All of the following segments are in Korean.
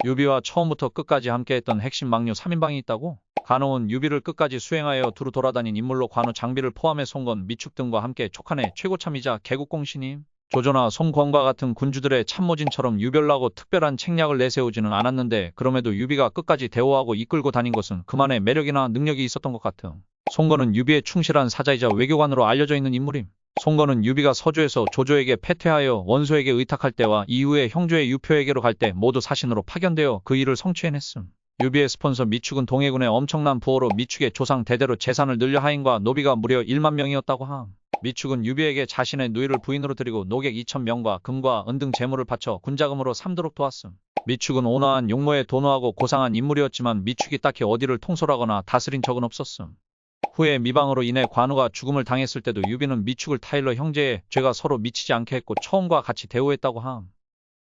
유비와 처음부터 끝까지 함께했던 핵심 막류 3인방이 있다고? 관우는 유비를 끝까지 수행하여 두루 돌아다닌 인물로 관우 장비를 포함해 송건, 미축 등과 함께 촉한의 최고참이자 개국공신임. 조조나 송건과 같은 군주들의 참모진처럼 유별나고 특별한 책략을 내세우지는 않았는데 그럼에도 유비가 끝까지 대우하고 이끌고 다닌 것은 그만의 매력이나 능력이 있었던 것 같음. 송건은 유비의 충실한 사자이자 외교관으로 알려져 있는 인물임. 송건은 유비가 서주에서 조조에게 패퇴하여 원소에게 의탁할 때와 이후에 형조의 유표에게로 갈 때 모두 사신으로 파견되어 그 일을 성취해냈음. 유비의 스폰서 미축은 동해군의 엄청난 부호로 미축의 조상 대대로 재산을 늘려 하인과 노비가 무려 1만 명이었다고 함. 미축은 유비에게 자신의 누이를 부인으로 드리고 노객 2,000명과 금과 은 등 재물을 바쳐 군자금으로 삼도록 도왔음. 미축은 온화한 용모에 도노하고 고상한 인물이었지만 미축이 딱히 어디를 통솔하거나 다스린 적은 없었음. 후에 미방으로 인해 관우가 죽음을 당했을 때도 유비는 미축을 타일러 형제의 죄가 서로 미치지 않게 했고 처음과 같이 대우했다고 함.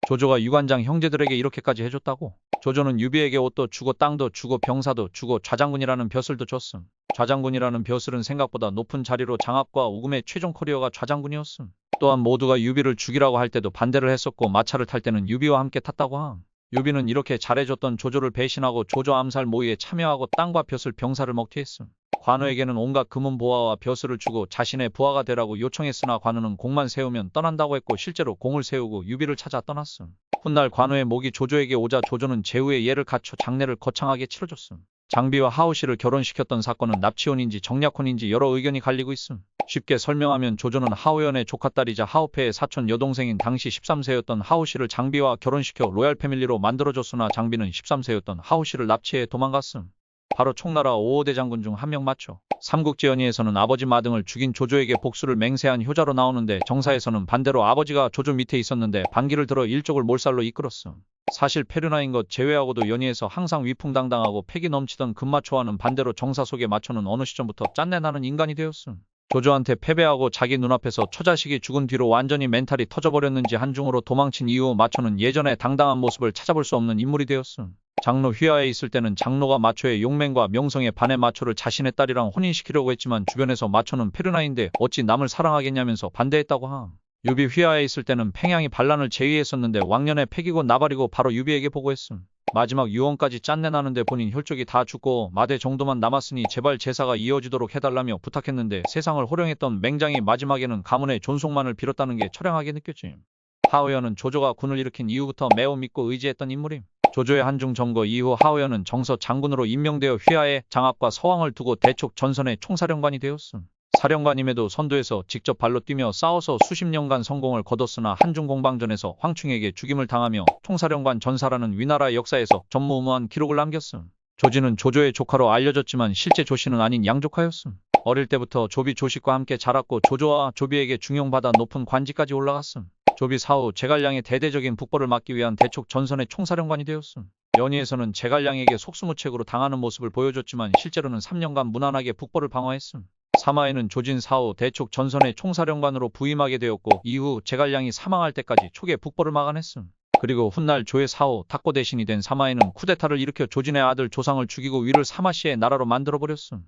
조조가 유관장 형제들에게 이렇게까지 해줬다고? 조조는 유비에게 옷도 주고 땅도 주고 병사도 주고 좌장군이라는 벼슬도 줬음. 좌장군이라는 벼슬은 생각보다 높은 자리로 장압과 우금의 최종 커리어가 좌장군이었음. 또한 모두가 유비를 죽이라고 할 때도 반대를 했었고 마차를 탈 때는 유비와 함께 탔다고 함. 유비는 이렇게 잘해줬던 조조를 배신하고 조조 암살 모의에 참여하고 땅과 벼슬 병사를 먹튀했음. 관우에게는 온갖 금은 보화와 벼슬을 주고 자신의 부하가 되라고 요청했으나 관우는 공만 세우면 떠난다고 했고 실제로 공을 세우고 유비를 찾아 떠났음. 훗날 관우의 목이 조조에게 오자 조조는 제후의 예를 갖춰 장례를 거창하게 치러줬음. 장비와 하우씨를 결혼시켰던 사건은 납치혼인지 정략혼인지 여러 의견이 갈리고 있음. 쉽게 설명하면 조조는 하우연의 조카딸이자 하우페의 사촌 여동생인 당시 13세였던 하우씨를 장비와 결혼시켜 로얄 패밀리로 만들어줬으나 장비는 13세였던 하우씨를 납치해 도망갔음. 바로 총나라 5호 대장군 중 한 명 맞죠. 삼국지연의에서는 아버지 마등을 죽인 조조에게 복수를 맹세한 효자로 나오는데 정사에서는 반대로 아버지가 조조 밑에 있었는데 반기를 들어 일족을 몰살로 이끌었음. 사실 페르나인 것 제외하고도 연의에서 항상 위풍당당하고 패기 넘치던 금마초와는 반대로 정사 속의 마초는 어느 시점부터 짠내나는 인간이 되었음. 조조한테 패배하고 자기 눈앞에서 처자식이 죽은 뒤로 완전히 멘탈이 터져버렸는지 한중으로 도망친 이후 마초는 예전의 당당한 모습을 찾아볼 수 없는 인물이 되었음. 장로 휘하에 있을 때는 장로가 마초의 용맹과 명성에 반해 마초를 자신의 딸이랑 혼인시키려고 했지만 주변에서 마초는 페르나인데 어찌 남을 사랑하겠냐면서 반대했다고 함. 유비 휘하에 있을 때는 팽양이 반란을 제의했었는데 왕년에 패기고 나발이고 바로 유비에게 보고했음. 마지막 유언까지 짠내나는데 본인 혈족이 다 죽고 마대 정도만 남았으니 제발 제사가 이어지도록 해달라며 부탁했는데 세상을 호령했던 맹장이 마지막에는 가문의 존속만을 빌었다는 게 처량하게 느껴짐. 하우연은 조조가 군을 일으킨 이후부터 매우 믿고 의지했던 인물임. 조조의 한중 점거 이후 하우연은 정서 장군으로 임명되어 휘하에 장압과 서왕을 두고 대촉 전선의 총사령관이 되었음. 사령관임에도 선두에서 직접 발로 뛰며 싸워서 수십 년간 성공을 거뒀으나 한중 공방전에서 황충에게 죽임을 당하며 총사령관 전사라는 위나라 역사에서 전무후무한 기록을 남겼음. 조지는 조조의 조카로 알려졌지만 실제 조씨는 아닌 양조카였음. 어릴 때부터 조비 조식과 함께 자랐고 조조와 조비에게 중용받아 높은 관직까지 올라갔음. 조비 사후 제갈량의 대대적인 북벌을 막기 위한 대촉 전선의 총사령관이 되었음. 연의에서는 제갈량에게 속수무책으로 당하는 모습을 보여줬지만 실제로는 3년간 무난하게 북벌을 방어했음. 사마에는 조진 사후 대촉 전선의 총사령관으로 부임하게 되었고 이후 제갈량이 사망할 때까지 촉의 북벌을 막아냈음. 그리고 훗날 조의 사후 탁고 대신이 된 사마에는 쿠데타를 일으켜 조진의 아들 조상을 죽이고 위를 사마씨의 나라로 만들어버렸음.